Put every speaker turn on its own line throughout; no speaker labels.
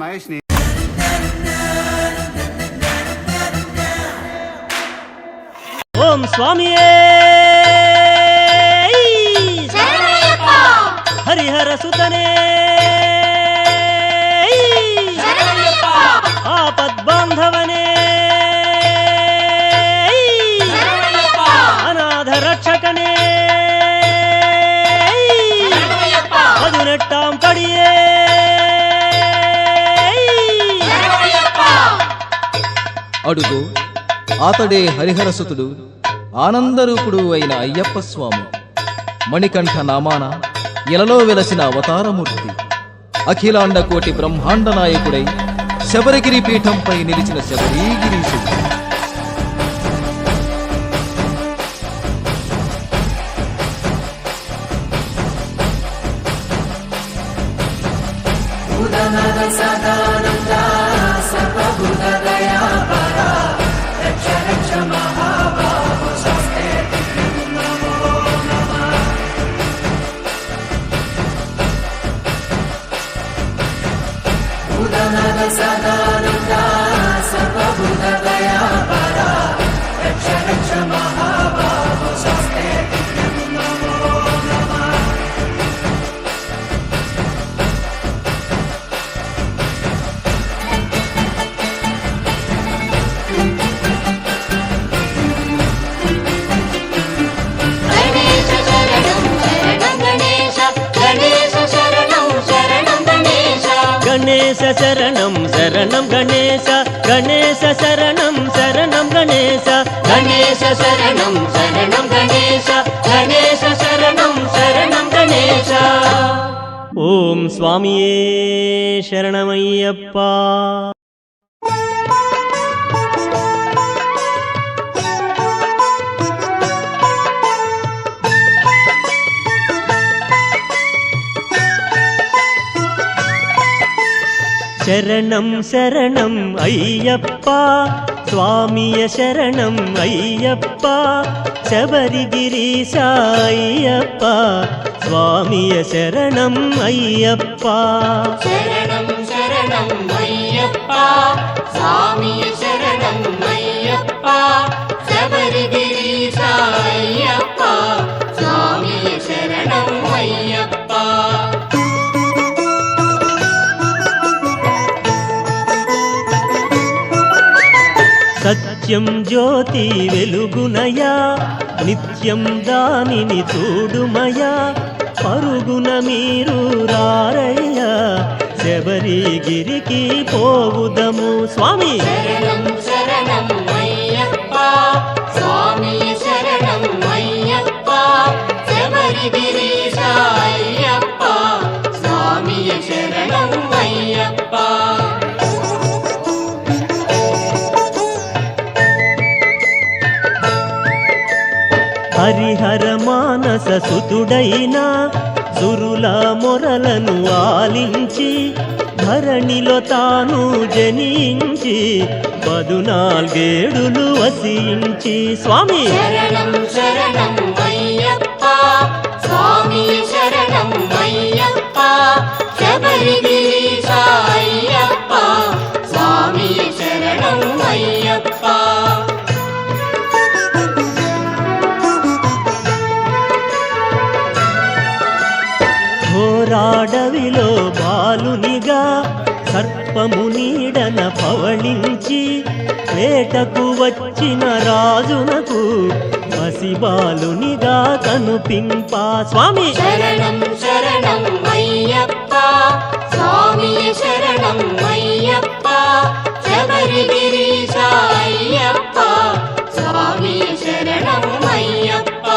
మహేష్ని.
ఓం స్వామియే హరిహర సుతనే ఆపద్బాంధవనే అనాథ రక్షకనే పదునెట్టాం పడియే
అడుగు ఆతడే హరిహరసుతుడు ఆనందరూపుడు అయిన అయ్యప్ప స్వామి. మణికంఠ నామాన ఇలలో వెలసిన అవతారమూర్తి. అఖిలాండ కోటి బ్రహ్మాండ నాయకుడై శబరిగిరి పీఠంపై నిలిచిన శబరీగిరీశుడు.
గణేశ శరణం శరణం గణేశ గణేశ శరణం శరణం గణేశ గణేశ శరణం శరణం గణేశ గణేశ శరణం శరణం గణేశ. ఓం స్వామియే శరణమయ్యప్ప. శరణం శరణం అయ్యప్ప స్వామియ శరణం అయ్యప్ప శబరిగిరీశ అయ్యప్ప స్వామియ శరణం అయ్యప్ప.
శరణం శరణం అయ్యప్ప స్వామియ శరణం అయ్యప్ప శబరిగిరీశ అయ్యప్ప స్వామియ శరణం అయ్యప్ప.
సత్యం జ్యోతి వెలుగునయా నిత్యం దానిని చూడుమయా పరుగున మీరు రారయ్యా శబరిగిరికి పోవుదము స్వామి.
శరణం శరణం అయ్యప్ప స్వామియ శరణం అయ్యప్ప శబరిగిరీశ అయ్యప్ప స్వామియ శరణం అయ్యప్ప.
హరిహర మానస సుతుడైన సురుల మొరలను ఆలించి ధరణిలో తాను జనించి 14 వసించి స్వామి.
శరణం శరణం అయ్యప్ప స్వామియ శరణం అయ్యప్ప శబరిగిరీశ అయ్యప్ప స్వామియ శరణం అయ్యప్ప.
ఘోరాడవిలో బాలునిగా సర్పము నీడన పవళించి వేటకు వచ్చిన రాజునకు పసిబాలునిగా కనుపింప స్వామి.
శరణం శరణం అయ్యప్ప స్వామియ శరణం అయ్యప్ప శబరిగిరీశ అయ్యప్ప స్వామియ శరణం అయ్యప్ప.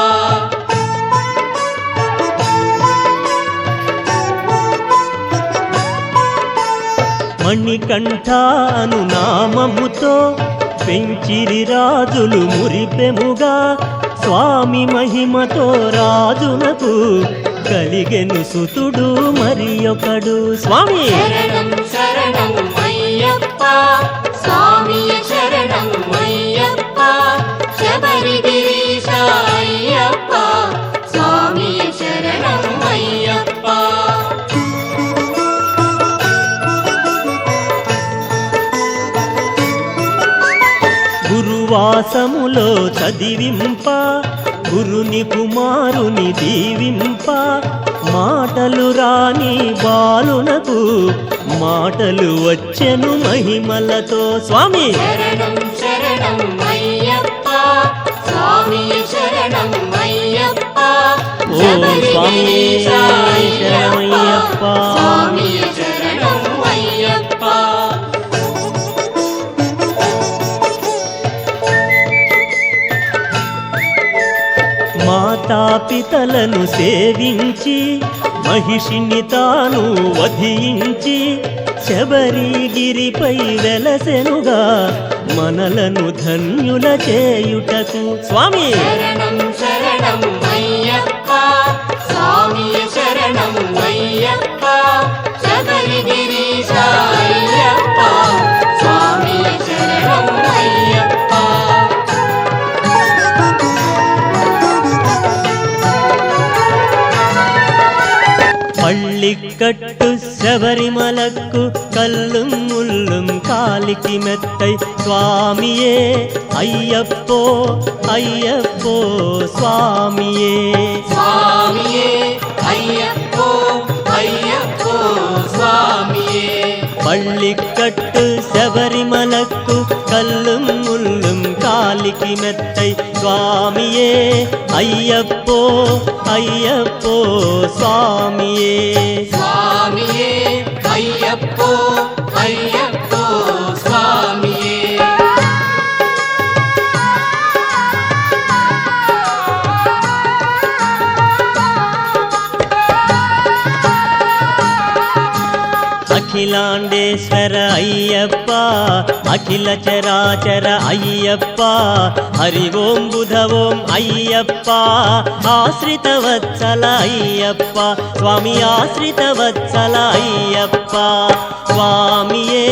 మణికంఠ అను నామముతో పెంచిరి రాజులు మురిపెముగా స్వామి మహిమతో రాజునకు కలిగెను సుతుడు మరి ఒకడు స్వామి.
శరణం శరణం అయ్యప్ప స్వామియ శరణం అయ్యప్ప శబరిగిరీశ అయ్యప్ప స్వామియ శరణం అయ్యప్ప.
గురువాసములో చదివింప గురుని కుమారుని దీవింప మాటలు రాని బాలునకు మాటలు వచ్చెను మహిమలతో స్వామి
శరణం శరణం అయ్యప్ప స్వామియే శరణం అయ్యప్ప
ఓం స్వామియే శరణమయ్యప్ప
స్వామియే శరణం అయ్యప్ప
మాతాపితలను సేవించి మహిషిని తాను వధించి శబరిగిరిపై వెలసెనుగా మనలను ధన్యుల చేయుటకు స్వామి
శరణం శరణం అయ్యప్ప స్వామియే శరణం అయ్యప్ప శబరిగిరీశ అయ్యప్ప స్వామియే శరణం అయ్యప్ప
பள்ளிக்கட்டு శబరిమలకు కల్லும் ముల్லும் కాలికి మెత్తై స్వామియే అయ్యప్పో అయ్యప్పో స్వామియే
స్వామియే అయ్యప్పో అయ్యప్పో స్వామియే
பள்ளிக்கட்டு శబరిమలకు కల్லும் ముల్லும் కాలికి మెత్తై స్వామియే అయ్యప్పో అయ్యప్పో స్వామియే
స్వామియే అయ్యప్పో అయ్యప్పో స్వామియే
అఖిలాండేశ్వర అయ్యప్ప అఖిల చరాచర అయ్యప్ప హరి ఓం బుధ ఓం అయ్యప్ప ఆశ్రిత వత్సల అయ్యప్ప స్వామి ఆశ్రిత వత్సల అయ్యప్ప స్వామియే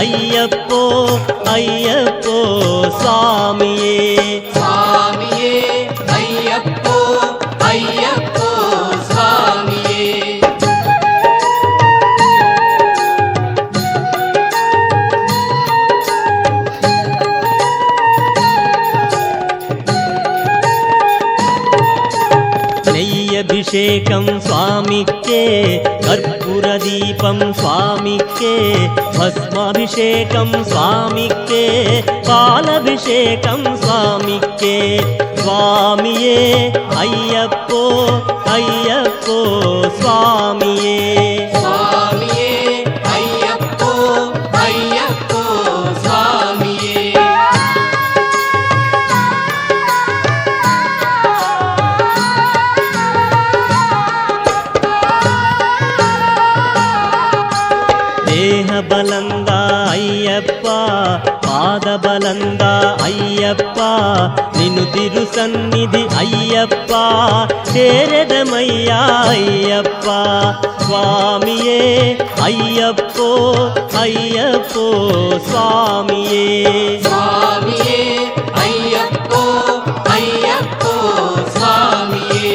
అయ్యప్పో అయ్యప్పో స్వామియే
స్వామియే అయ్యప్పో అయ్యప్పో స్వామియే
నెయ్యభిషేకం స్వామికే కర్పూర దీపం స్వామికే భస్మాభిషేకం స్వామికే పాలభిషేకం స్వామికే స్వామియే అయ్యప్పో అయ్యప్పో స్వామియే
స్వామియే అయ్యప్పో అయ్యప్పో స్వామియే
ದೇಹ ಬಲಂದ ಅಯ್ಯಪ್ಪ ಪಾದ ಬಲಂದ ಅಯ್ಯಪ್ಪ ನಿನು ತಿರು ಸನ್ನಿಧಿ ಅಯ್ಯಪ್ಪ ಸೇರೆದಮಯ್ಯ ಅಯ್ಯಪ್ಪ ಸ್ವಾಮಿಯೇ ಅಯ್ಯಪ್ಪೋ ಅಯ್ಯಪ್ಪೋ ಸ್ವಾಮಿಯೇ
స్వామియే అయ్యప్పో అయ్యప్పో స్వామియే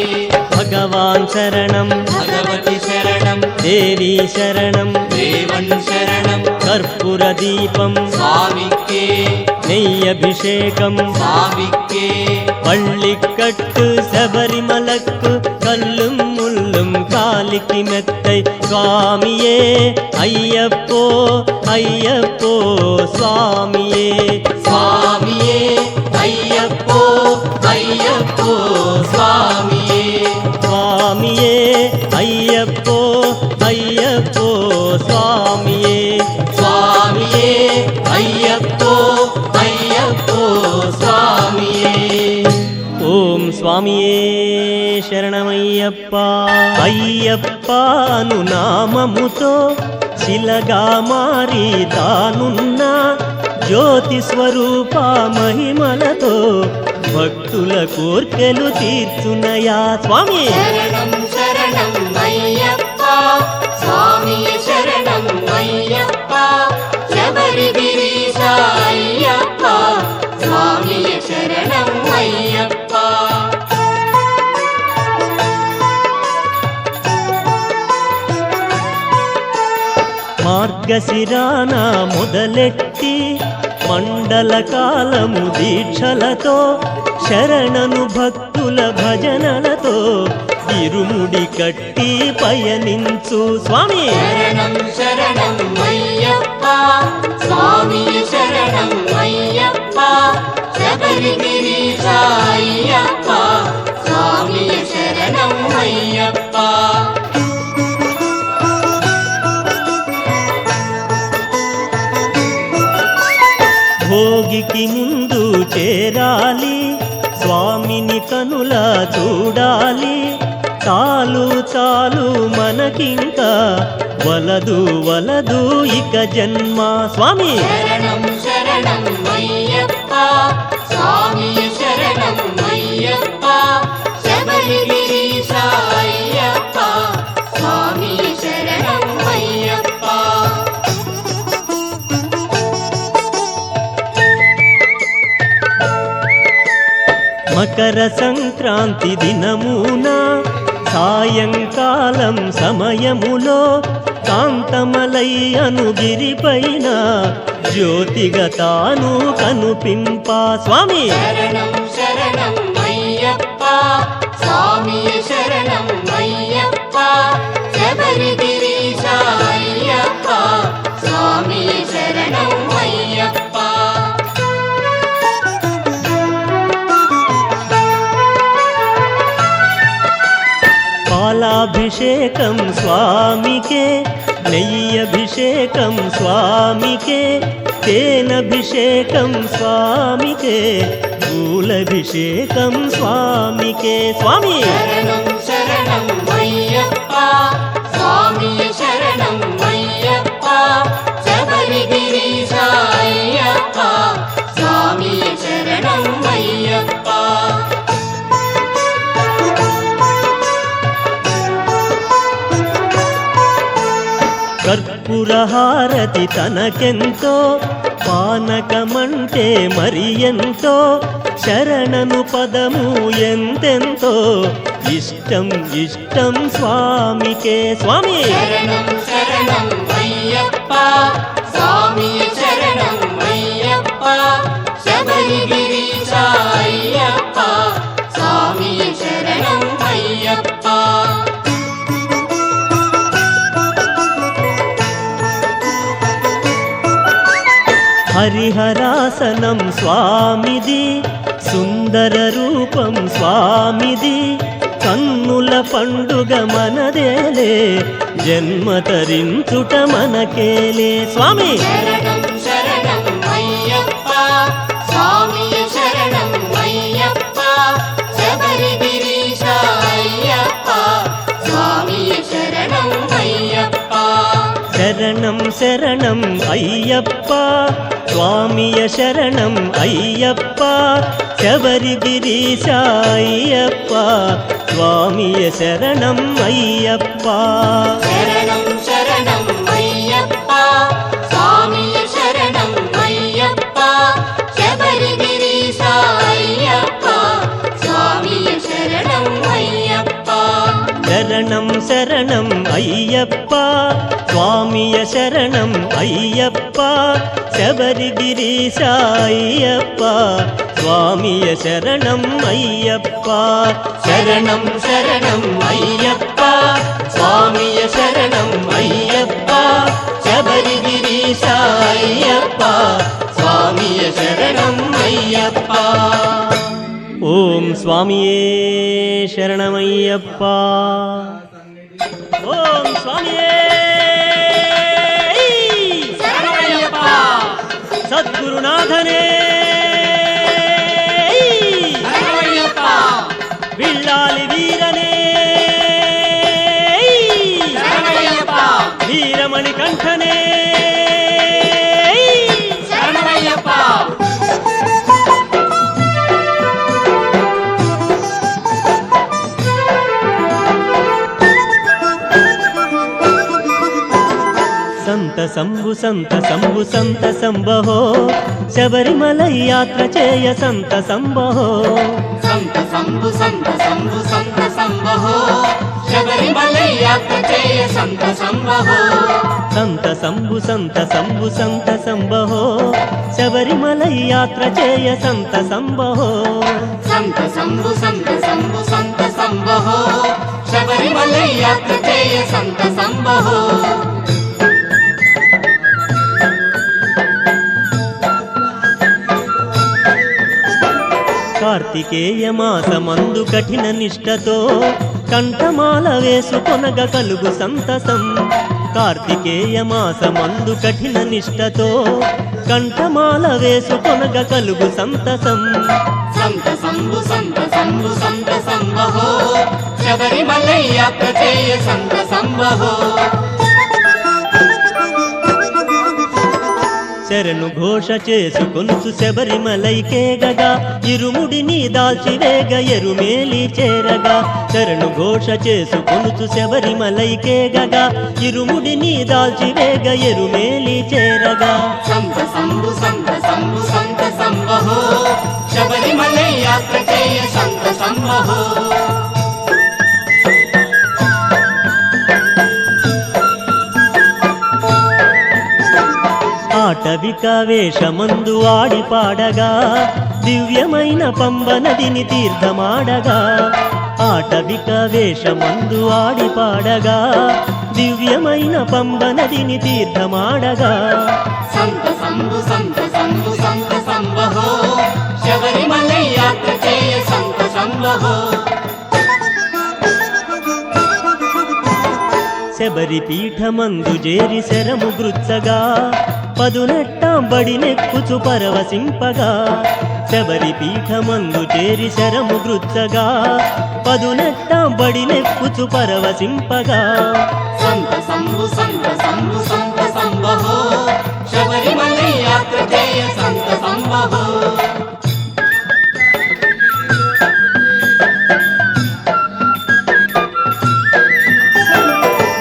భగవాన్ శరణం
భగవతి శరణం
దేవి శరణం
దేవన్ శరణం
కర్పూర దీపం
స్వామికే
నెయ్యభిషేకం
స్వామికే
பள்ளிக்கட்டு శబరిమలకు கல்லும் முள்ளும் காலிக்கு மெத்தை சுவாமியே ஐயப்போ ஐயப்போ சுவாமியே
స్వామియే అయ్యప్పో అయ్యప్పో స్వామియే
சுவாமியே ஐயப்போ ஐயப்போ சுவாமியே
స్వామియే అయ్యప్పో అయ్యప్పో స్వామియే
ఓం స్వామియే శరణమయ్యప్ప అయ్యప్పను నామముతో శిలగా మారి తానున్న జ్యోతి స్వరూప మహిమలతో భక్తుల కోర్కెలు తీర్చునయా స్వామి
శరణం శరణం అయ్యప్ప స్వామియే శరణం అయ్యప్ప శబరిగిరీశ అయ్యప్ప స్వామియే శరణం అయ్యప్ప
మార్గశిరాన మొదలెట్టి మండల కాలము దీక్షలతో శరణను భక్తుల భజనలతో ఇరుముడి కట్టి పయనించు స్వామి.
శరణం శరణం అయ్యప్ప స్వామి శరణం అయ్యప్ప శబరిగిరీశ అయ్యప్ప స్వామి శరణం అయ్యప్ప.
భోగికి ముందు చేరాలి స్వామిని కనుల చూడాలి. చాలు చాలు మనకింకా వలదు వలదు ఇక జన్మ స్వామి.
శరణం శరణం అయ్యప్ప స్వామి శరణం అయ్యప్ప శబరిగిరీశ అయ్యప్ప స్వామి శరణం అయ్యప్ప.
మకర సంక్రాంతి దినమున సాయంకాలం సమయములో కాంతమలై అనుగిరిపైన జ్యోతిగా తాను కనుపింపా స్వామి.
శరణం శరణం అయ్యప్ప స్వామి శరణం అయ్యప్ప శబరిగిరీశ అయ్యప్ప స్వామి శరణం అయ్యప్ప.
పాలాభిషేకం స్వామికే, నెయ్యభిషేకం స్వామికే, తేనభిషేకం స్వామికే, పూలభిషేకం స్వామికే స్వామి.
శరణం శరణం అయ్యప్ప స్వామి శరణం అయ్యప్ప శబరిగిరీశ అయ్యప్ప స్వామి శరణం అయ్యప్ప.
కర్పూరహారతి తనకెంతో, పానకమంటే మరి ఎంతో, శరణను పదము ఎంతెంతో ఇష్టం ఇష్టం స్వామికే స్వామి.
శరణం శరణం అయ్యప్ప స్వామి శరణం అయ్యప్ప శబరిగిరీశ అయ్యప్ప స్వామి శరణం అయ్యప్ప.
హరిహరాసనం స్వామిది, సుందర రూపం స్వామిది, కన్నుల పండుగ మనదేలే, జన్మ తరించుట మనకేలే స్వామి.
శరణం శరణం అయ్యప్ప స్వామి శరణం అయ్యప్ప శబరిగిరీశ అయ్యప్ప స్వామి శరణం అయ్యప్ప.
శరణం శరణం అయ్యప్ప స్వామియ శరణం అయ్యప్ప శబరిగిరీశ అయ్యప్ప స్వామియ శరణం అయ్యప్ప.
శరణం శరణం అయ్యప్ప స్వామి శరణం అయ్యప్ప శబరిగిరీశ అయ్యప్ప స్వామి శరణం అయ్యప్ప.
శరణం శరణం అయ్యప్ప స్వామియ శరణం అయ్యప్ప శబరిగిరీశ అయ్యప్ప స్వామియ శరణం అయ్యప్ప. శరణం శరణం అయ్యప్ప స్వామియ శరణం అయ్యప్ప శబరిగిరీశ అయ్యప్ప స్వామియ శరణం అయ్యప్ప. ఓం స్వామియే శరణమయ్యప్ప. ఓం స్వామియే
శరణమయ్యప్ప.
సద్గురునాథనే
శరణమయ్యప్ప.
విల్లాలి వీరనే
శరణమయ్యప్ప.
వీరమణి కంఠనే
శరణమయ్యప్ప.
సంత సంబు సంత సంబు సంత సంబహో శబరిమల యాత్ర చేయ సంత సంబహో.
సంత సంబు సంత సంబు సంత సంబహో శబరిమలై యాత్ర చేయ సంత సంబహో
సంత సంబు సంత సంబు సంత సంబహో శబరిమలై యాత్ర చేయ సంత సంబహో
సంత సంబు సంత సంబు సంత సంబహో శబరిమలై యాత్ర చేయ సంత సంబహో
కార్తికేయ మాసమందు కఠిన నిష్టతో కంఠమాల వేసుకొనగ కలుగు సంతసం కార్తికేయ మాసమందు కఠిన నిష్టతో కంఠమాల వేసుకొనగ కలుగు సంతసం
సంత సంబు సంత సంబు సంత సంబహో శబరిమలై యాత్ర చేయ సంత సంబహో
శరణు ఘోష చేసుకొనుచు శబరిమలైకేగగా ఇరుముడిని దాల్చివేగ ఎరుమేలి చేరగా శరణు ఘోష చేసుకొనుచు శబరిమలైకేగగా ఇరుముడిని దాల్చివేగ ఎరుమేలి చేరగా
సంత సంబు సంత సంబు సంత సంబహో శబరిమలై యాత్ర చేయ సంత సంబహో
ఆటవిక వేషమందు ఆడి పాడగా దివ్యమైన పంబ నదిని తీర్థమాడగా ఆటవిక వేషమందు ఆడి పాడగా దివ్యమైన పంబ నదిని తీర్థమాడగా
సంత సంబు సంత సంబు సంత సంబహో శబరిమలై యాత్ర చేయ సంత సంబహో
శబరి పీఠమందు జేరి శరము గృత్సగా పదునెట్టాంబడి నెక్కుచు పరవశింపగా శబరి పీఠమందు చేరి శరము గృత్సగా పదునెట్టాంబడి నెక్కుచు పరవశింపగా
సంత సంబు సంత సంబు సంత సంబహో శబరిమలై యాత్ర చేయ సంత సంబహో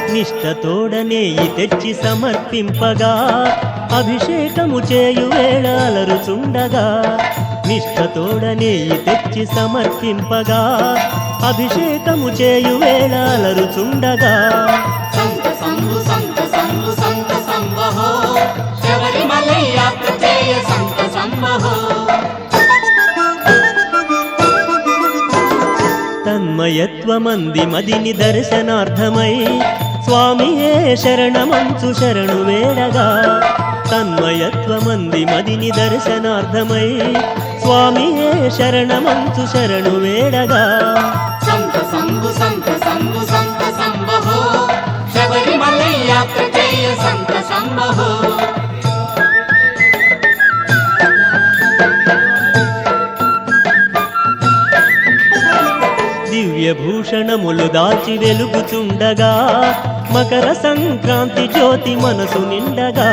నిష్టతోడనే తెచ్చి సమర్పింపగా అభిషేకము చేయు వేళ అలరుచుండగా నిష్టతోడనే తెచ్చి సమర్పింపగా అభిషేకము చేయు వేళ అలరుచుండగా
సంత సంబు సంత సంబు సంత సంబహో శబరిమలై యాత్ర చేయ సంత సంబహో
తన్మయత్వమంది మదిని దర్శనార్థమై స్వామియే శరణమంచు శరణు వేడగా తన్మయత్వమంది మదిని దర్శనార్థమై స్వామియే శరణమంచు శరణు వేడగా
సంత సంబు సంత సంబు సంత సంబహో శబరిమలై యాత్ర చేయ సంత సంబహో
దివ్యభూషణములు దాచి వెలుగుచుండగా మకర సంక్రాంతి జ్యోతి మనసు నిండగా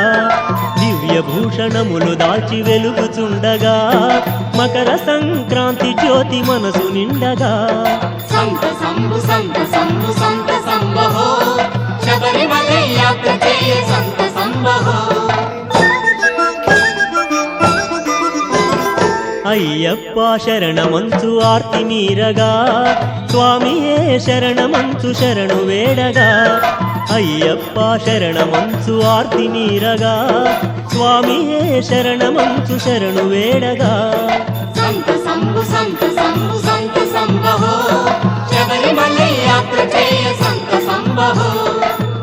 దివ్యభూషణములు దాచి వెలుగుచుండగా మకర సంక్రాంతి జ్యోతి మనసు నిండగా
సంత సంబు సంత సంబు సంత సంబహో శబరిమలై యాత్ర చేయ సంత సంబహో
అయ్యప్ప శరణమంచు ఆర్తి మీరగా స్వామియే శరణమంచు శరణు వేడగా అయ్యప్ప శరణమంచు ఆర్తి మీరగా స్వామియే శరణమంచు శరణు వేడగా
సంత సంబు సంత సంబు సంత సంబహో శబరిమలై యాత్ర చేయ సంత సంబహో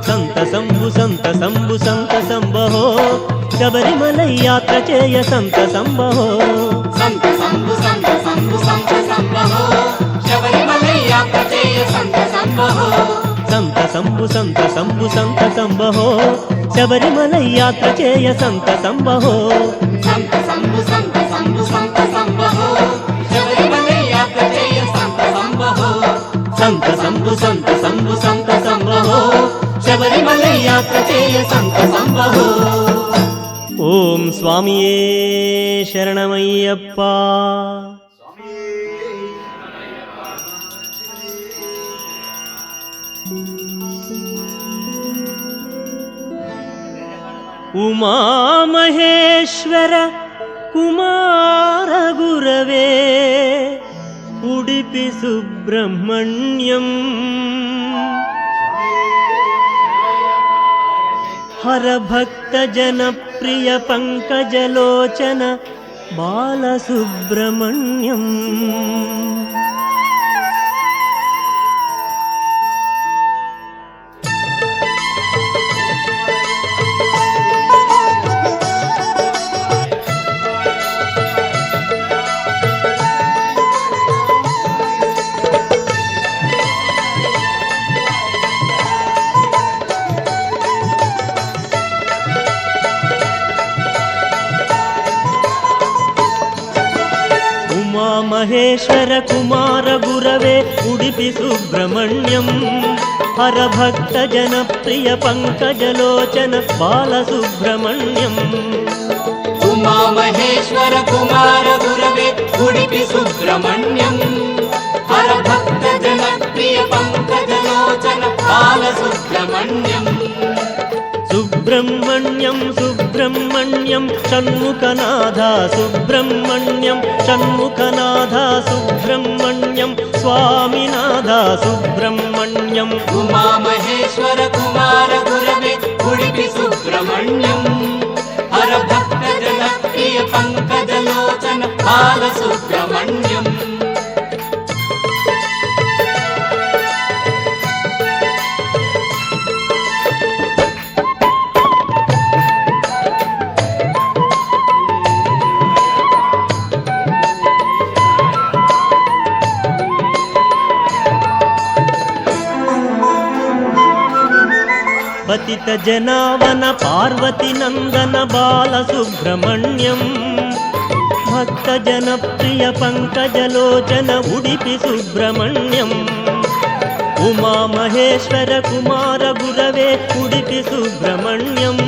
సంత సంబు సంత సంబు సంత సంబహో శబరిమలై యాత్ర చేయ సంత సంబహో
సంత సంబు సంత సంబు సంత సంబహో శబరిమలై యాత్ర చేయ సంత సంబహో
సంత సంబు సంత సంబు సంత సంబహో శబరిమలై యాత్ర చేయ సంత సంబహో
సంత సంబు సంత సంబు సంత సంబహో శబరిమలై యాత్ర చేయ సంత సంబహో
సంత సంబు సంత సంబు సంత సంబహో
శబరిమలై యాత్ర చేయ సంత సంబహో
ఓం స్వామియే శరణమయ్యప్ప ఉమామహేశ్వర కుమార గురవే उडुपि सुब्रह्मण्यम् हरभक्तजनप्रिय पङ्कजलोचन बालसुब्रह्मण्यम् महेश्वर कुमार गुरवे उडुपि सुब्रह्मण्यम् हरभक्त जनप्रिय पंकजलोचन बालसुब्रह्मण्यम्
उमा महेश्वर कुमार गुरवे उडुपि सुब्रह्मण्यम् हरभक्त जनप्रिय पंकजलोचन बालसुब्रह्मण्यम्
सुब्रह्मण्यं सुब्रह्मण्यं षण्मुखनाथा सुब्रह्मण्यं षण्मुखनाथा सुब्रह्मण्यं स्वामिनाथा सुब्रह्मण्यम्
उमा महेश्वर कुमार गुरवे उडुपि सुब्रह्मण्यम् हरभक्त जनप्रिय पंकजलोचन बालसुब्रह्मण्यम्
पतित जनावन पार्वती नंदन बालसुब्रह्मण्यम् भक्त जनप्रिय पंकजलोचन उडुपि सुब्रह्मण्यम् उमा महेश्वर कुमार गुरवे उडुपि सुब्रह्मण्यम्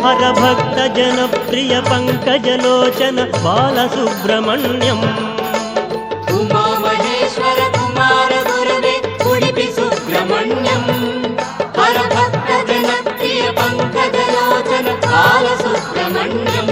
हरभक्त जनप्रिय पंकजलोचन बालसुब्रह्मण्यम्
उमा महेश्वर कुमार गुरवे उडुपि सुब्रह्मण्यम् हरभक्त जनप्रिय पंकजलोचन बालसुब्रह्मण्यम्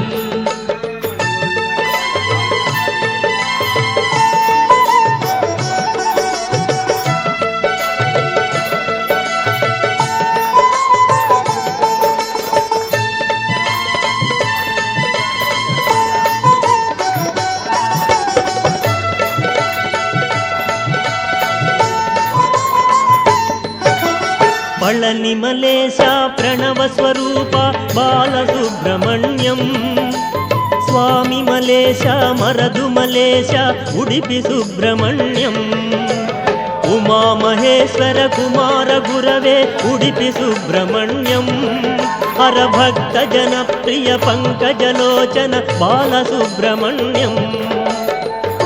पळनि मलेश प्रणव स्वरूप बालसुब्रह्मण्यम् स्वामी मलेश मरदु मलेश उडुपि सुब्रह्मण्यम् उमा महेश्वर कुमार गुरवे उडुपि सुब्रह्मण्यम् हरभक्त जनप्रिय पंकजलोचन बालसुब्रह्मण्यम्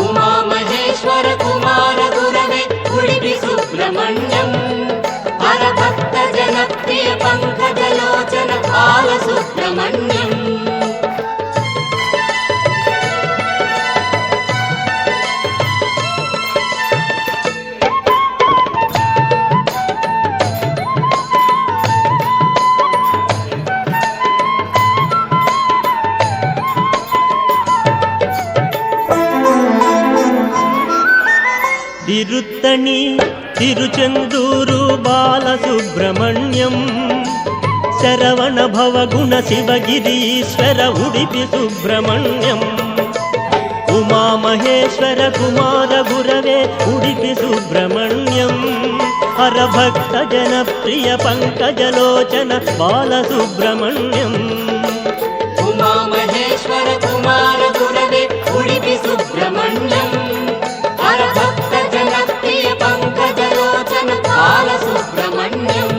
उमा महेश्वर कुमार गुरवे उडुपि सुब्रह्मण्यम् हरभक्त जनप्रिय पंकजलोचन बालसुब्रह्मण्यम्
तिरुत्तणी तिरुचेन्दूरु बालसुब्रह्मण्यम् शरवण भवगुण शिवगिरीश्वर उडुपि सुब्रह्मण्यम् उमा महेश्वर कुमार गुरवे उडुपि सुब्रह्मण्यम् हरभक्त जनप्रिय पंकजलोचन बालसुब्रह्मण्यम्
उमा महेश्वर कुमार गुरवे उडुपि सुब्रह्मण्यम् हरभक्त जनप्रिय पंकजलोचन बालसुब्रह्मण्यम्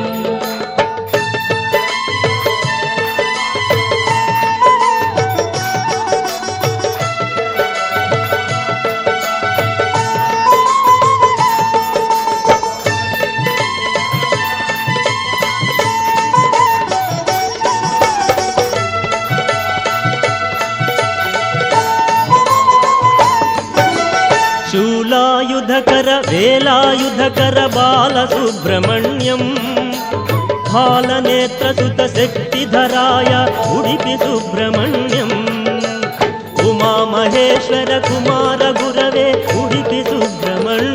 शूलायुधकर वेलायुधकर बालसुब्रह्मण्यम् हालनेत्रसुत शक्तिधराय उडुपि सुब्रह्मण्यम् उमा महेश्वर कुमार गुरवे उडुपि सुब्रह्मण्यम्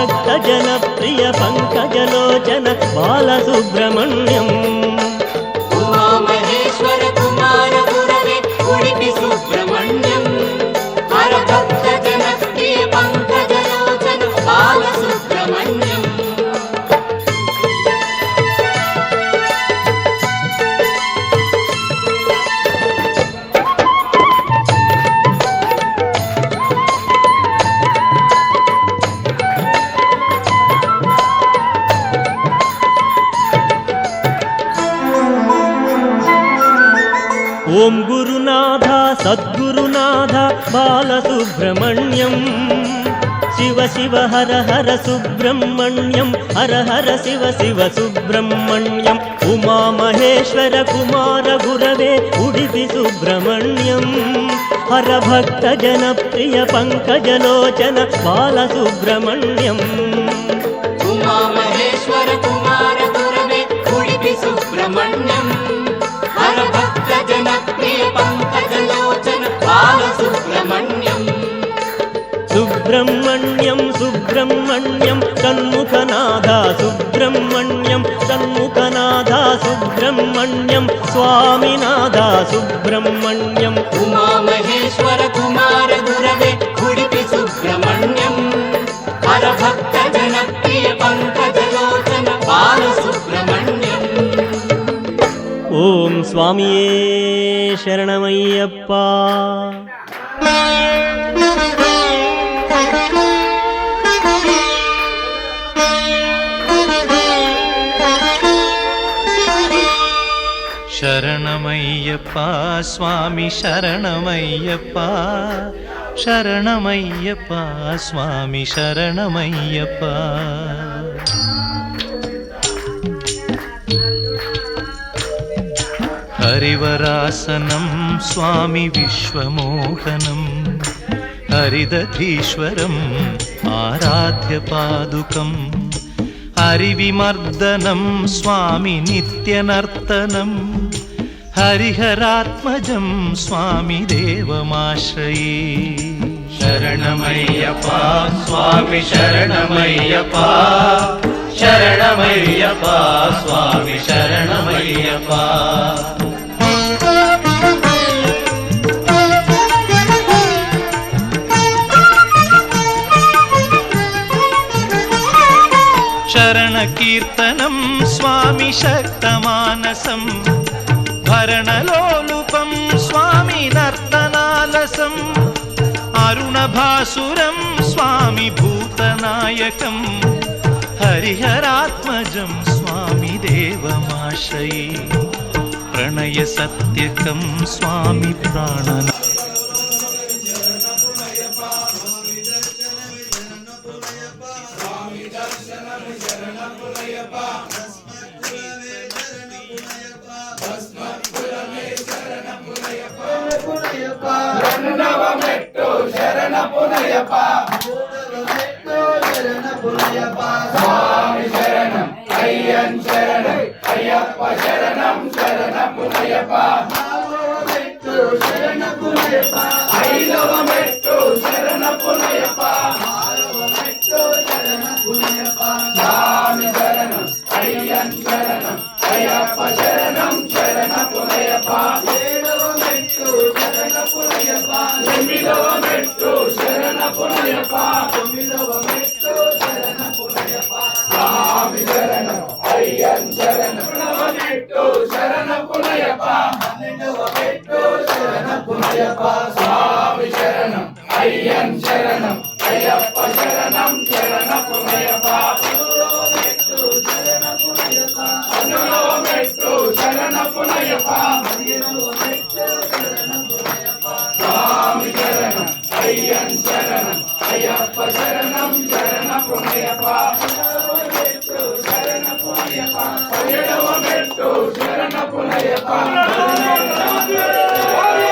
హరభక్త జనప్రియ పంకజలోచన బాలసుబ్రహ్మణ్యం
ఉమామహేశ్వర కుమార గురవే ఉడిపి సుబ్రహ్మణ్యం హరభక్త జనప్రియ పంకజలోచన బాలసుబ్రహ్మణ్యం
ఓం గురునాథ సద్గురునాథ బాలసుబ్రహ్మణ్యం శివ శివ హర హర సుబ్రహ్మణ్యం హర హర శివ శివ సుబ్రహ్మణ్యం ఉమామహేశ్వర కుమార గురవే ఉడిపి సుబ్రహ్మణ్యం హరభక్త జనప్రియ పంకజలోచన బాలసుబ్రహ్మణ్యం
ఉమామహేశ్వర కుమార గురవే ఉడిపి సుబ్రహ్మణ్యం హరభక్త జనప్రియ పంకజలోచన బాలసుబ్రహ్మణ్యం
సుబ్రహ్మణ్యం సుబ్రహ్మణ్యం సన్ముఖనాథ సుబ్రహ్మణ్యం సన్ముఖనాథ సుబ్రహ్మణ్యం స్వామినాథ సుబ్రహ్మణ్యం
ఉమామహేశ్వర కుమార గురవే ఉడిపి సుబ్రహ్మణ్యం హరభక్త జనప్రియ పంకజలోచన బాలసుబ్రహ్మణ్యం
ఓం స్వామియే శరణమయ్యప్ప
శరణమయ్యప్ప స్వామి శరణమయ్యప్ప శరణమయ్యప్ప స్వామి శరణమయ్యప్ప హరివరాసనం స్వామి విశ్వమోహనం హరిదధీశ్వరం ఆరాధ్య పాదుకం హరివిమర్దనం స్వామి నిత్యనర్తనం హరిహరాత్మజం స్వామి దేవమాశ్రయే శరణమయ్యప్ప స్వామి శరణమయ్యప్ప శరణమయ్యప్ప స్వామి శరణమయ్యప్ప శరణకీర్తనం స్వామి శక్తమానసం భరణలోలుపం స్వామి నర్తనాలసం అరుణభాసురం స్వామి భూతనాయకం హరిహరాత్మజం స్వామి దేవమాశ్రయే ప్రణయ సత్యకం స్వామి ప్రాణన
స్వామి శరణం అయ్యన్ శరణం అయ్యప్ప శరణం శరణ పునయప్ప శరణ పునయప్ప ఐదవ మెట్టు శరణ పునయప్ప శరణ పునయప్ప స్వామి శరణం అయ్యన్ శరణం అయ్యప్ప శరణం శరణ పునయప్ప ఏడవ మెట్టు శరణ పునయప్ప ఎనిమిదవ మెట్టు శరణ పునయప్ప తొమ్మిదవ మెట్టు శరణ పునయప్ప స్వామి శరణం అయ్యన్ శరణం మెట్టు శరణ పునయప్ప పన్నెండవ మెట్టు శరణ పునయప్ప స్వామి శరణం అయ్యన్ శరణం అయ్యప్ప శరణం శరణ పునయప్ప పన్నెండవ మెట్టు శరణ పునయప్ప పదిహేనవ మెట్టు శరణ పునయప్ప స్వామి శరణం అయ్యన్ శరణం అయ్యప్ప శరణం శరణ పునయప్ప శరణ పునయప్ప పదిహేడవ మెట్టు శరణ పునయప్ప స్వామి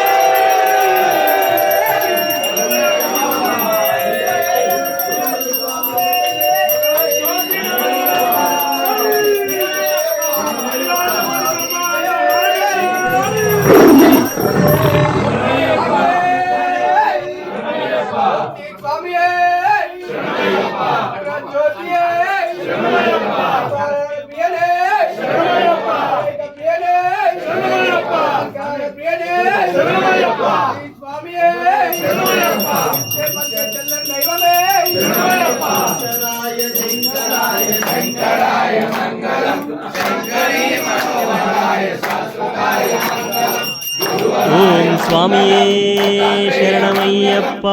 స్వామియే శరణమయ్యప్ప.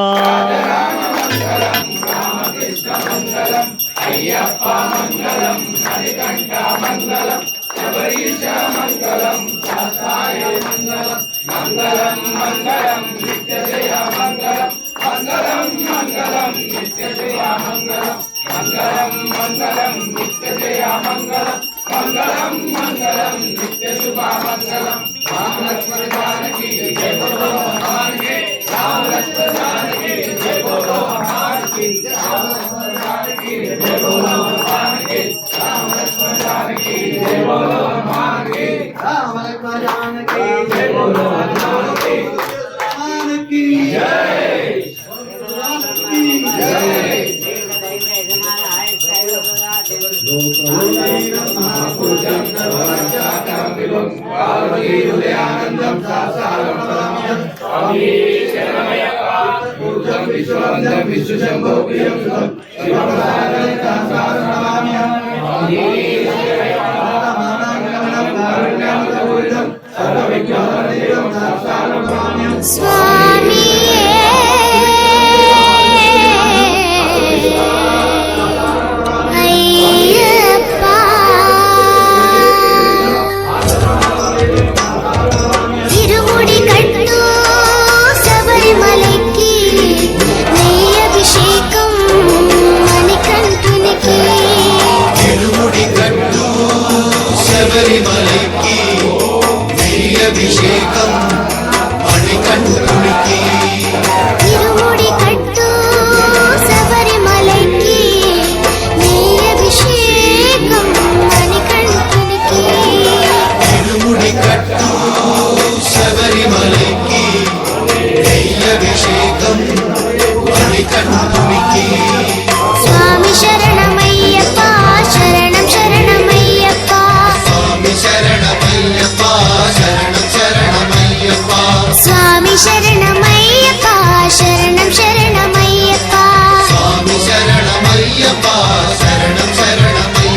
అభిషేకం మణికంఠునికి
స్వామి శరణమయ్యప్ప శరణం శరణమయ్యప్ప
స్వామి శరణమయ్యప్ప శరణం శరణమయ్యప్ప
స్వామి శరణమయ్యప్ప శరణం శరణమయ్యప్ప
స్వామి శరణమయ్యప్ప శరణం శరణమయ్యప్ప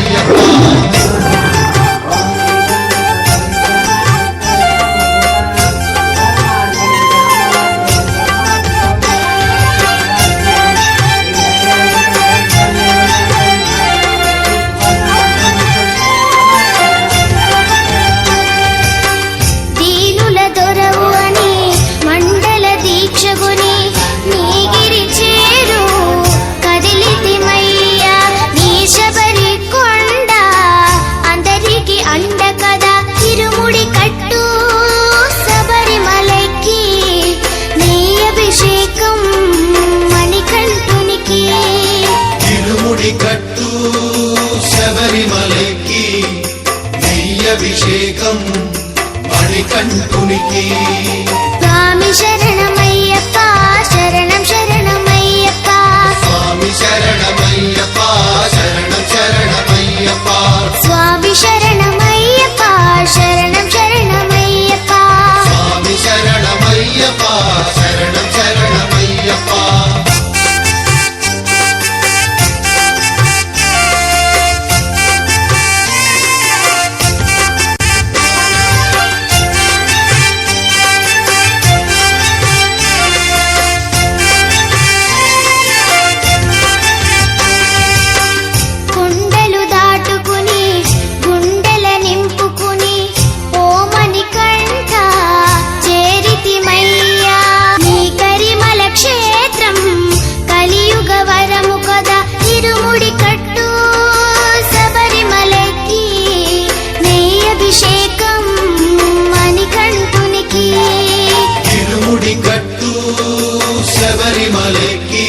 శబరిమలకి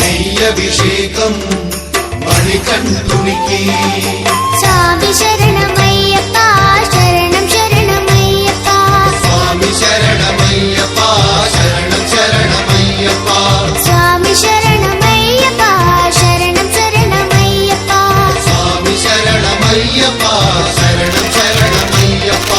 నెయ్యభిషేకం మణికంఠునికి
స్వామి శరణమయ్యప్ప శరణం శరణమయ్యప్ప
స్వామి శరణమయ్యప్ప శరణం శరణమయ్యప్ప
స్వామి శరణమయ్యప్ప శరణం శరణమయ్యప్ప
స్వామి శరణమయ్యప్ప శరణం శరణమయ్యప్ప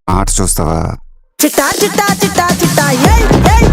ఆట చూస్తావా
చిట్టా చిట్టా చిట్టా చిట్టా ఏయ్ ఏయ్